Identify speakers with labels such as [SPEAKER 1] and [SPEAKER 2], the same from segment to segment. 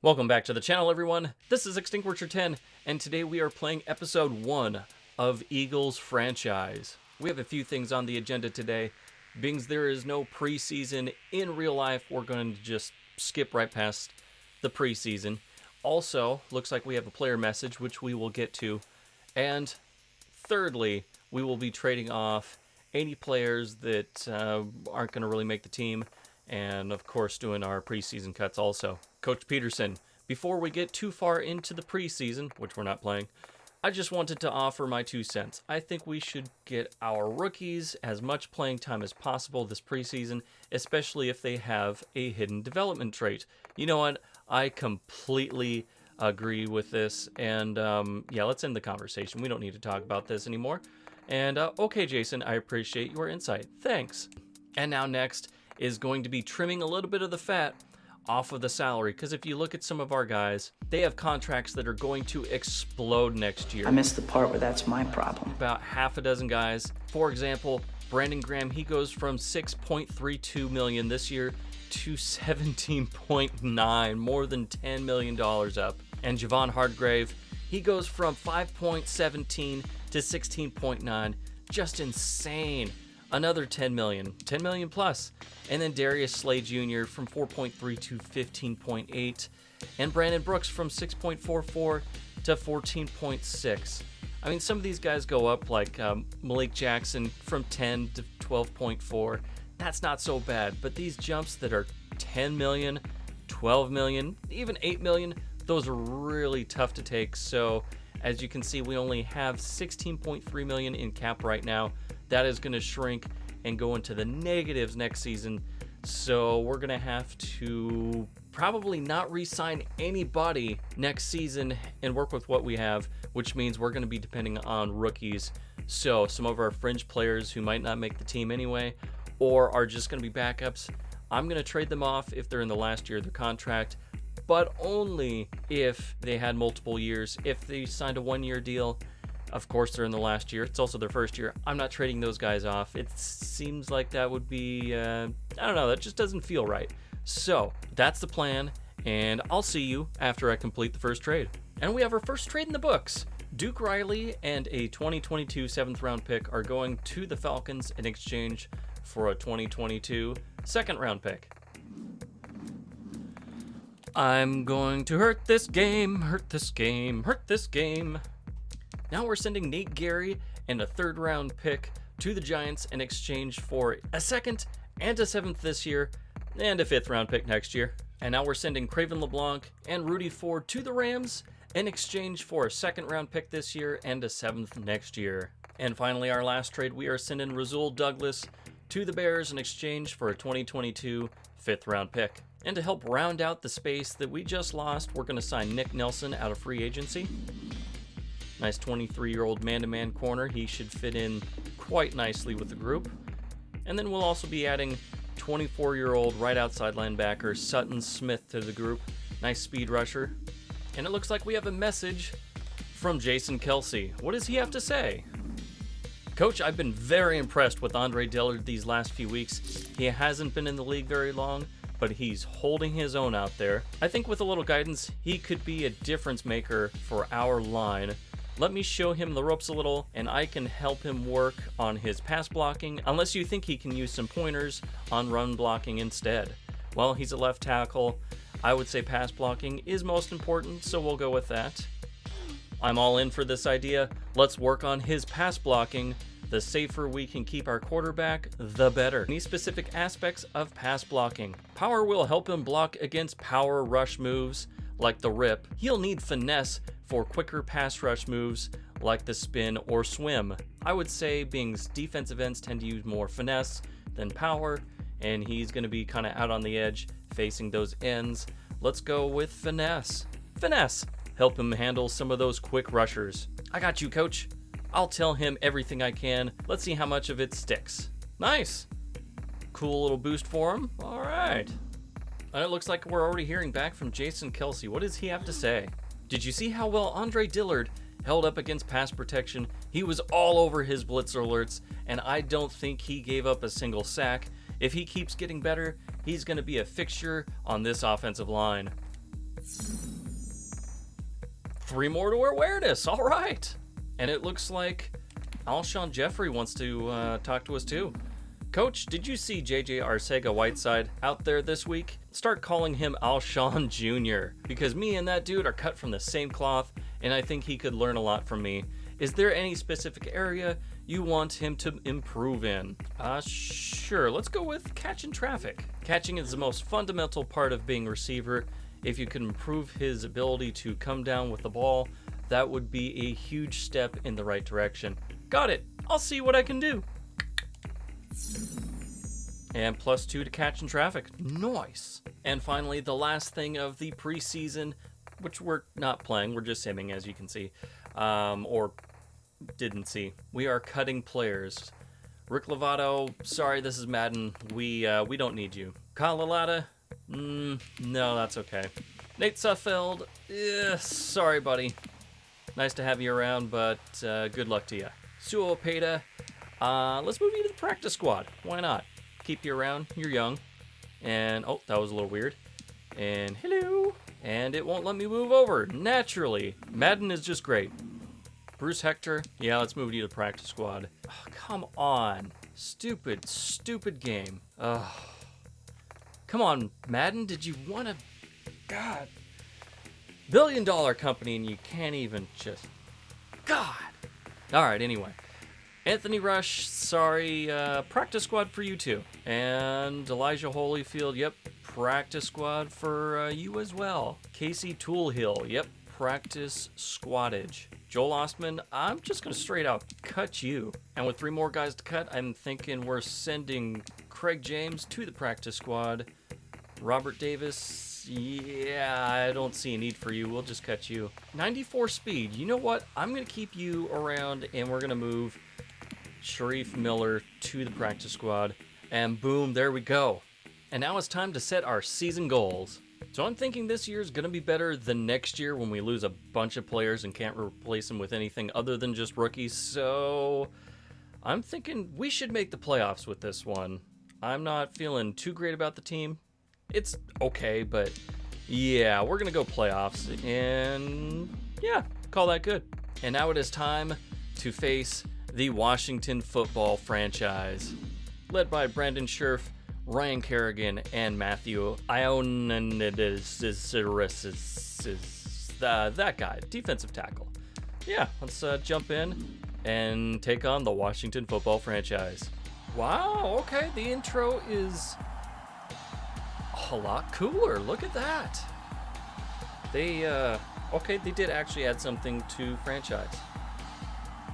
[SPEAKER 1] Welcome back to the channel, everyone. This is Extinguisher 10, and today we are playing episode 1 of Eagles franchise. We have a few things on the agenda today. Being there is no preseason in real life, we're going to just skip right past the preseason. Also, looks like we have a player message, which we will get to. And thirdly, we will be trading off any players that aren't going to really make the team. And of course, doing our preseason cuts also. Coach Peterson, before we get too far into the preseason, which we're not playing, I just wanted to offer my 2 cents. I think we should get our rookies as much playing time as possible this preseason, especially if they have a hidden development trait. You know what? I completely agree with this. And yeah, let's end the conversation. We don't need to talk about this anymore. And okay, Jason, I appreciate your insight. Thanks. And now next is going to be trimming a little bit of the fat off of the salary, because if you look at some of our guys, they have contracts that are going to explode next year.
[SPEAKER 2] I missed the part where that's my problem.
[SPEAKER 1] About half a dozen guys. For example, Brandon Graham, he goes from $6.32 million this year to $17.9, more than $10 million up. And Javon Hargrave, he goes from 5.17 to 16.9, just insane. Another 10 million plus. And then Darius Slay Jr. from 4.3 to 15.8. And Brandon Brooks from 6.44 to 14.6. I mean, some of these guys go up, like Malik Jackson from 10 to 12.4. That's not so bad. But these jumps that are 10 million, 12 million, even 8 million, those are really tough to take. So as you can see, we only have 16.3 million in cap right now. That is going to shrink and go into the negatives next season. So we're going to have to probably not re-sign anybody next season and work with what we have, which means we're going to be depending on rookies. So some of our fringe players who might not make the team anyway, or are just going to be backups, I'm going to trade them off if they're in the last year of their contract, but only if they had multiple years. If they signed a 1-year deal, of course, they're in the last year. It's also their first year. I'm not trading those guys off. It seems like that would be, I don't know, that just doesn't feel right. So that's the plan, and I'll see you after I complete the first trade. And we have our first trade in the books. Duke Riley and a 2022 7th round pick are going to the Falcons in exchange for a 2022 2nd round pick. I'm going to hurt this game, hurt this game, hurt this game. Now we're sending Nate Gary and a 3rd round pick to the Giants in exchange for a 2nd and a 7th this year and a 5th round pick next year. And now we're sending Craven LeBlanc and Rudy Ford to the Rams in exchange for a 2nd round pick this year and a 7th next year. And finally, our last trade, we are sending Rasul Douglas to the Bears in exchange for a 2022 5th round pick. And to help round out the space that we just lost, we're going to sign Nick Nelson out of free agency. Nice 23-year-old man-to-man corner. He should fit in quite nicely with the group. And then we'll also be adding 24-year-old right outside linebacker Sutton Smith to the group. Nice speed rusher. And it looks like we have a message from Jason Kelsey. What does he have to say? Coach, I've been very impressed with Andre Dillard these last few weeks. He hasn't been in the league very long, but he's holding his own out there. I think with a little guidance, he could be a difference maker for our line. Let me show him the ropes a little, and I can help him work on his pass blocking, unless you think he can use some pointers on run blocking instead. Well, he's a left tackle. I would say pass blocking is most important, so we'll go with that. I'm all in for this idea. Let's work on his pass blocking. The safer we can keep our quarterback, the better. Any specific aspects of pass blocking. Power will help him block against power rush moves like the rip. He'll need finesse for quicker pass rush moves like the spin or swim. I would say being defensive ends tend to use more finesse than power, and he's going to be kind of out on the edge facing those ends. Let's go with finesse. Finesse! Help him handle some of those quick rushers. I got you, coach. I'll tell him everything I can. Let's see how much of it sticks. Nice. Cool little boost for him. All right. And it looks like we're already hearing back from Jason Kelsey. What does he have to say? Did you see how well Andre Dillard held up against pass protection? He was all over his blitz alerts, and I don't think he gave up a single sack. If he keeps getting better, he's going to be a fixture on this offensive line. 3 more to awareness. All right. And it looks like Alshon Jeffrey wants to talk to us too. Coach, did you see JJ Arcega-Whiteside out there this week? Start calling him Alshon Jr. because me and that dude are cut from the same cloth, and I think he could learn a lot from me. Is there any specific area you want him to improve in? Sure, let's go with catching traffic. Catching is the most fundamental part of being a receiver. If you can improve his ability to come down with the ball, that would be a huge step in the right direction. Got it. I'll see what I can do. And +2 to catching traffic. Nice. And finally, the last thing of the preseason, which we're not playing, we're just simming, as you can see, or didn't see. We are cutting players. Rick Lovato, sorry, this is Madden. We don't need you. Kyle Lalata, no, that's okay. Nate Suffield, sorry, buddy. Nice to have you around, but good luck to you. Suo Opeda, let's move you to the practice squad. Why not? Keep you around. You're young. And, oh, that was a little weird. And hello. And it won't let me move over. Naturally. Madden is just great. Bruce Hector, yeah, let's move you to the practice squad. Oh, come on. Stupid, stupid game. Ugh. Come on, Madden, did you want to... God. $1 billion company and you can't even just... God. All right, anyway. Anthony Rush, sorry, practice squad for you too. And Elijah Holyfield, yep, practice squad for you as well. Casey Toolhill, yep, practice squadage. Joel Ostman, I'm just going to straight out cut you. And with 3 more guys to cut, I'm thinking we're sending Craig James to the practice squad. Robert Davis, yeah, I don't see a need for you. We'll just cut you. 94 speed, you know what? I'm going to keep you around and we're going to move Sharif Miller to the practice squad. And boom, there we go. And now it's time to set our season goals. So I'm thinking this year is going to be better than next year when we lose a bunch of players and can't replace them with anything other than just rookies. So I'm thinking we should make the playoffs with this one. I'm not feeling too great about the team. It's okay, but yeah, we're going to go playoffs. And yeah, call that good. And now it is time to face the Washington football franchise. Led by Brandon Scherf, Ryan Kerrigan, and Matthew Ioannidis, that guy, defensive tackle. Yeah, let's jump in and take on the Washington football franchise. Wow, okay, the intro is a lot cooler. Look at that. They did actually add something to franchise.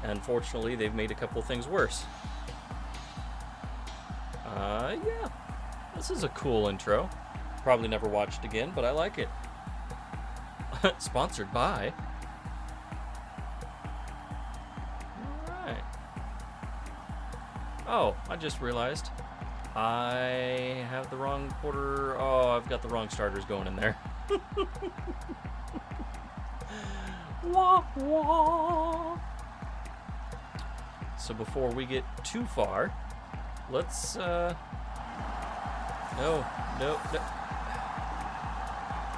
[SPEAKER 1] Unfortunately, they've made a couple of things worse. Yeah. This is a cool intro. Probably never watched again, but I like it. Sponsored by. Alright. Oh, I just realized. I have the wrong quarter. Oh, I've got the wrong starters going in there. Wah, wah. So before we get too far, let's, no.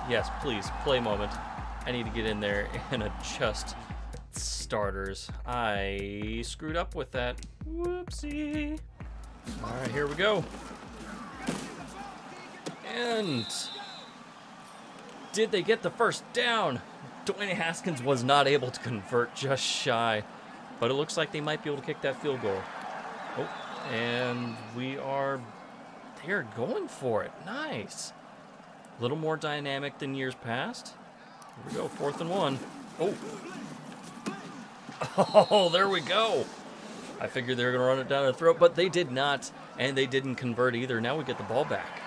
[SPEAKER 1] Yes, please, play moment. I need to get in there and adjust starters. I screwed up with that. Whoopsie. All right, here we go. And did they get the first down? Dwayne Haskins was not able to convert, just shy. But it looks like they might be able to kick that field goal. Oh, and they're going for it. Nice. A little more dynamic than years past. Here we go, 4th and 1. Oh. Oh, there we go. I figured they were going to run it down their throat, but they did not, and they didn't convert either. Now we get the ball back.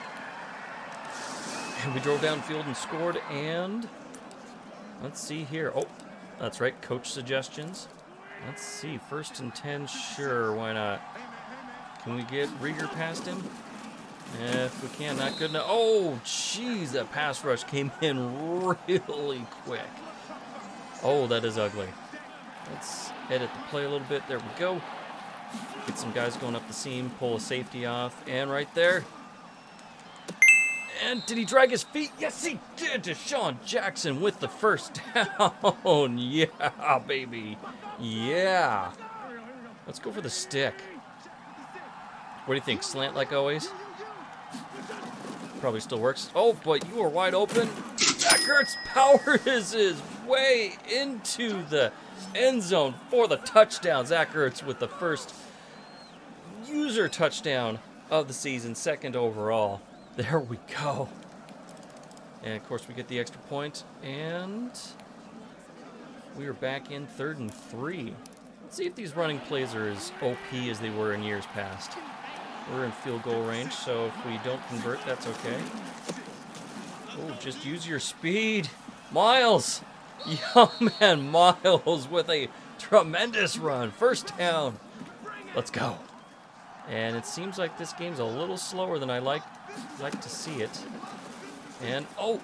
[SPEAKER 1] And we drove downfield and scored, and let's see here. Oh, that's right, coach suggestions. Let's see, 1st and 10, sure, why not? Can we get Rieger past him? If we can, not good enough. Oh, jeez, that pass rush came in really quick. Oh, that is ugly. Let's edit the play a little bit. There we go. Get some guys going up the seam, pull a safety off, and right there. And did he drag his feet? Yes, he did. Deshaun Jackson with the first down. Yeah, baby. Yeah. Let's go for the stick. What do you think? Slant like always? Probably still works. Oh, but you are wide open. Zach Ertz powers his way into the end zone for the touchdown. Zach Ertz with the first user touchdown of the season, second overall. There we go. And, of course, we get the extra point. And we are back in 3rd and 3. Let's see if these running plays are as OP as they were in years past. We're in field goal range, so if we don't convert, that's okay. Oh, just use your speed. Miles. Yeah, man, Miles with a tremendous run. First down. Let's go. And it seems like this game's a little slower than I like to see it. And, oh,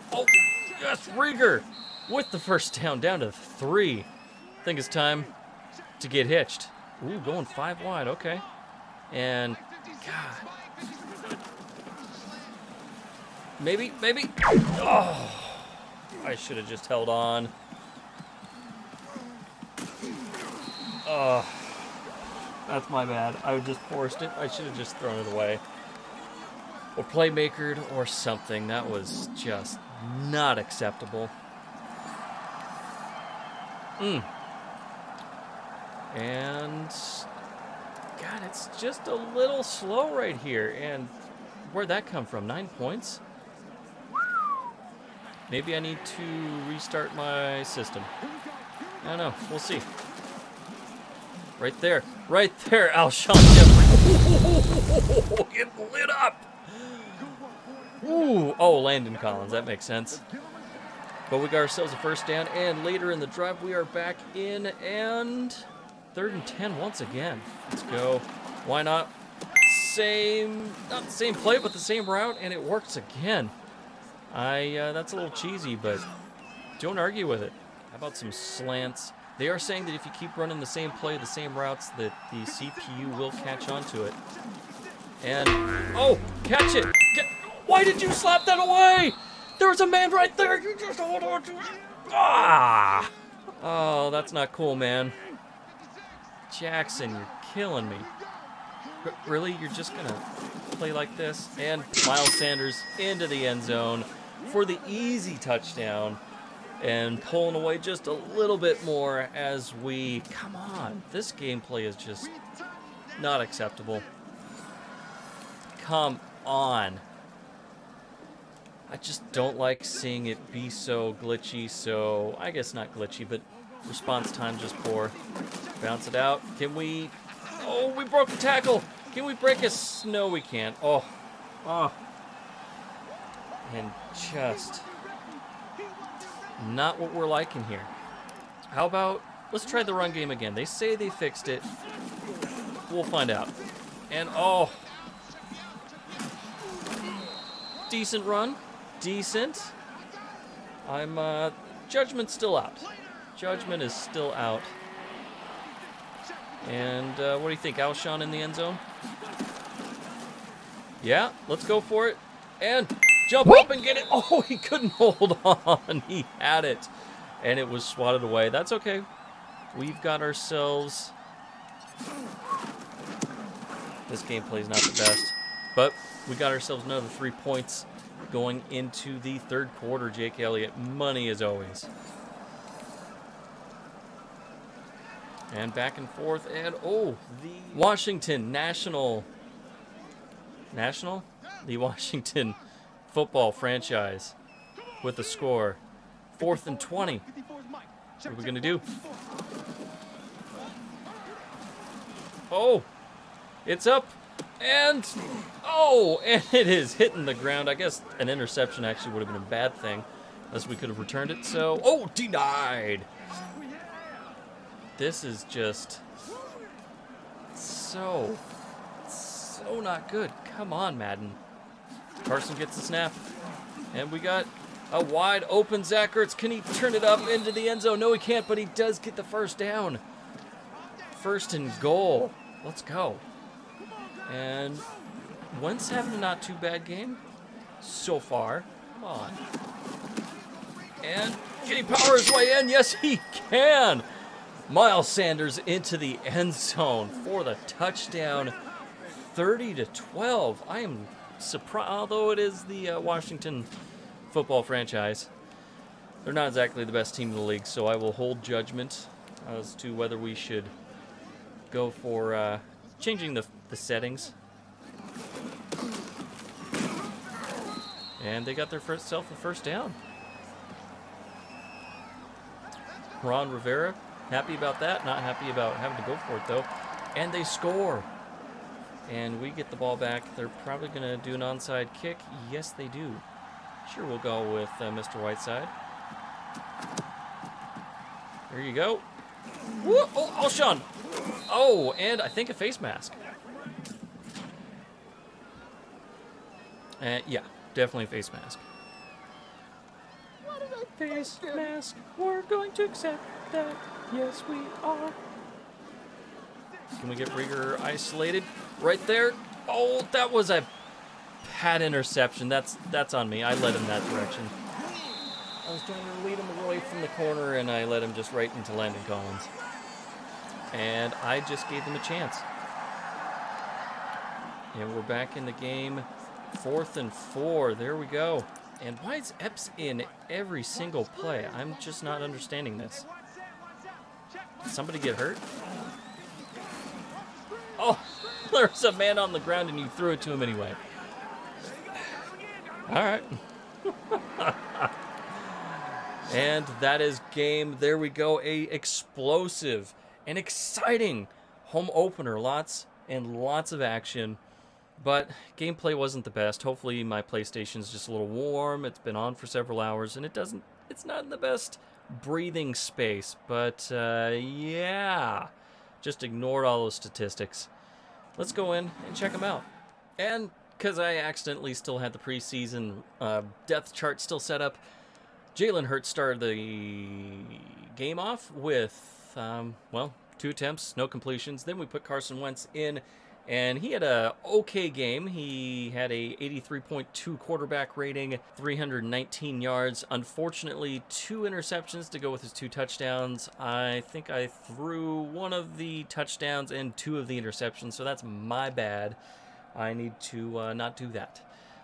[SPEAKER 1] yes, Rieger with the first down to 3. I think it's time to get hitched. Ooh, going 5 wide, okay. And, God. Maybe. Oh, I should have just held on. Oh, that's my bad. I just forced it. I should have just thrown it away. Or playmakered or something. That was just not acceptable. And, God, it's just a little slow right here. And where'd that come from? 9 points? Maybe I need to restart my system. I don't know. We'll see. Right there, Alshon Jeffrey. It lit up. Ooh, oh, Landon Collins, that makes sense. But we got ourselves a first down, and later in the drive, we are back in, and 3rd and 10 once again. Let's go. Why not? Not the same play, but the same route, and it works again. That's a little cheesy, but don't argue with it. How about some slants? They are saying that if you keep running the same play, the same routes, that the CPU will catch on to it. And, oh, catch it. Why did you slap that away? There was a man right there. You just hold on to it. Ah! Oh, that's not cool, man. Jackson, you're killing me. Really? You're just going to play like this? And Miles Sanders into the end zone for the easy touchdown. And pulling away just a little bit more as we... Come on. This gameplay is just not acceptable. Come on. I just don't like seeing it be so glitchy, so... I guess not glitchy, but response time just poor. Bounce it out. Can we... Oh, we broke the tackle! Can we break a... No, we can't. Oh. And just... not what we're liking here. How about, let's try the run game again. They say they fixed it. We'll find out. And, oh. Decent run. Decent. Judgment's still out. Judgment is still out. And, what do you think? Alshon in the end zone? Yeah, let's go for it. And... jump up and get it. Oh, he couldn't hold on. He had it. And it was swatted away. That's okay. We've got ourselves... This gameplay's not the best. But we got ourselves another 3 points going into the 3rd quarter. Jake Elliott, money as always. And back and forth. And, oh, the Washington National... The Washington... football franchise with the score. 4th and 20. What are we going to do? Oh, it's up. And, oh, and it is hitting the ground. I guess an interception actually would have been a bad thing unless we could have returned it. So, oh, denied. This is just so not good. Come on, Madden. Carson gets the snap. And we got a wide open Zach Ertz. Can he turn it up into the end zone? No, he can't, but he does get the first down. 1st and goal. Let's go. And Wentz having a not too bad game. so far. Come on. And can he power his way in? Yes, he can. Miles Sanders into the end zone for the touchdown, 30-12. I am surprised, although it is the Washington football franchise. They're not exactly the best team in the league, so I will hold judgment as to whether we should go for changing the settings. And they got their self a first down. Ron Rivera, happy about that. Not happy about having to go for it, though. And they score. And we get the ball back. They're probably going to do an onside kick. Yes, they do. Sure, we'll go with Mr. Whiteside. There you go. Woo! Oh, Alshon. Oh, and I think a face mask. Yeah, definitely a face mask. Face mask, we're going to accept that. Yes, we are. Can we get Rieger isolated? Right there. Oh, that was a pad interception. That's on me. I led him that direction. I was trying to lead him away from the corner, and I led him just right into Landon Collins. And I just gave them a chance. And we're back in the game. 4th and 4. There we go. And why is Epps in every single play? I'm just not understanding this. Did somebody get hurt? Oh, there's a man on the ground and you threw it to him anyway. All right. And that is game. There we go. A explosive and exciting home opener. Lots and lots of action. But gameplay wasn't the best. Hopefully my PlayStation's just a little warm. It's been on for several hours, and it's not in the best breathing space. But yeah, just ignored all those statistics. Let's go in and check them out. And because I accidentally still had the preseason depth chart still set up, Jalen Hurts started the game off with, 2 attempts, no completions. Then we put Carson Wentz in. And he had a okay game. He had a 83.2 quarterback rating, 319 yards. Unfortunately, 2 interceptions to go with his 2 touchdowns. I think I threw one of the touchdowns and 2 of the interceptions, so that's my bad. I need to not do that.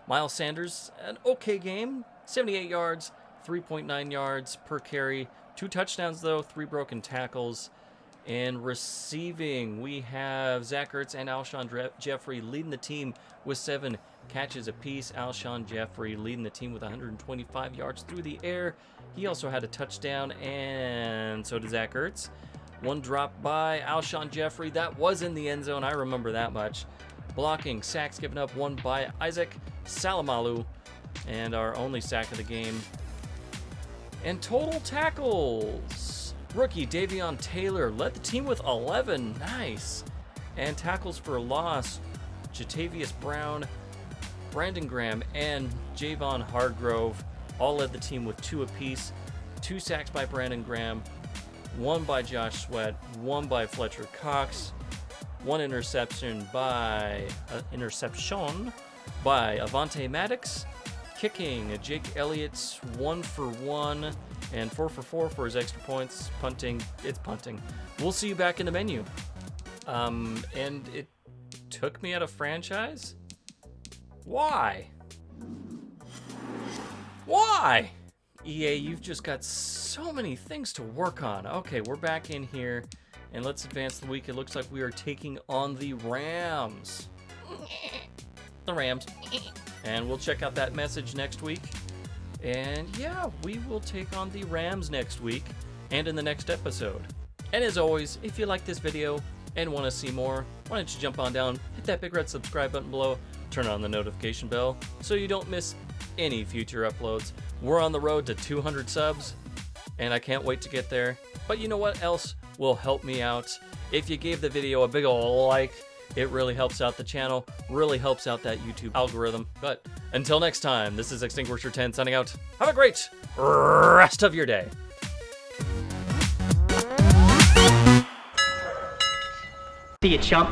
[SPEAKER 1] Miles Sanders, an okay game, 78 yards, 3.9 yards per carry. 2 touchdowns, though, 3 broken tackles. And receiving, we have Zach Ertz and Alshon Jeffrey leading the team with 7 catches apiece. Alshon Jeffrey leading the team with 125 yards through the air. He also had a touchdown, and so did Zach Ertz. 1 drop by Alshon Jeffrey. That was in the end zone. I remember that much. Blocking, sacks given up, 1 by Isaac Salamalu, and our only sack of the game. And total tackles. Rookie Davion Taylor led the team with 11. Nice. And tackles for loss, Jatavius Brown, Brandon Graham, and Javon Hargrove all led the team with 2 apiece. 2 sacks by Brandon Graham, 1 by Josh Sweat, 1 by Fletcher Cox, 1 interception by Avante Maddox. Kicking, Jake Elliott's 1 for 1 and 4 for 4 for his extra points. Punting, it's punting. We'll see you back in the menu. And it took me out of franchise? Why? Why? EA, you've just got so many things to work on. Okay, we're back in here, and let's advance the week. It looks like we are taking on the Rams. The Rams. And we'll check out that message next week. And yeah, we will take on the Rams next week and in the next episode. And as always, if you like this video and want to see more, why don't you jump on down, hit that big red subscribe button below, turn on the notification bell so you don't miss any future uploads. We're on the road to 200 subs, and I can't wait to get there. But you know what else will help me out? If you gave the video a big ol' like, it really helps out the channel, really helps out that YouTube algorithm. But until next time, this is Extinguisher 10 signing out. Have a great rest of your day.
[SPEAKER 2] See you, chump.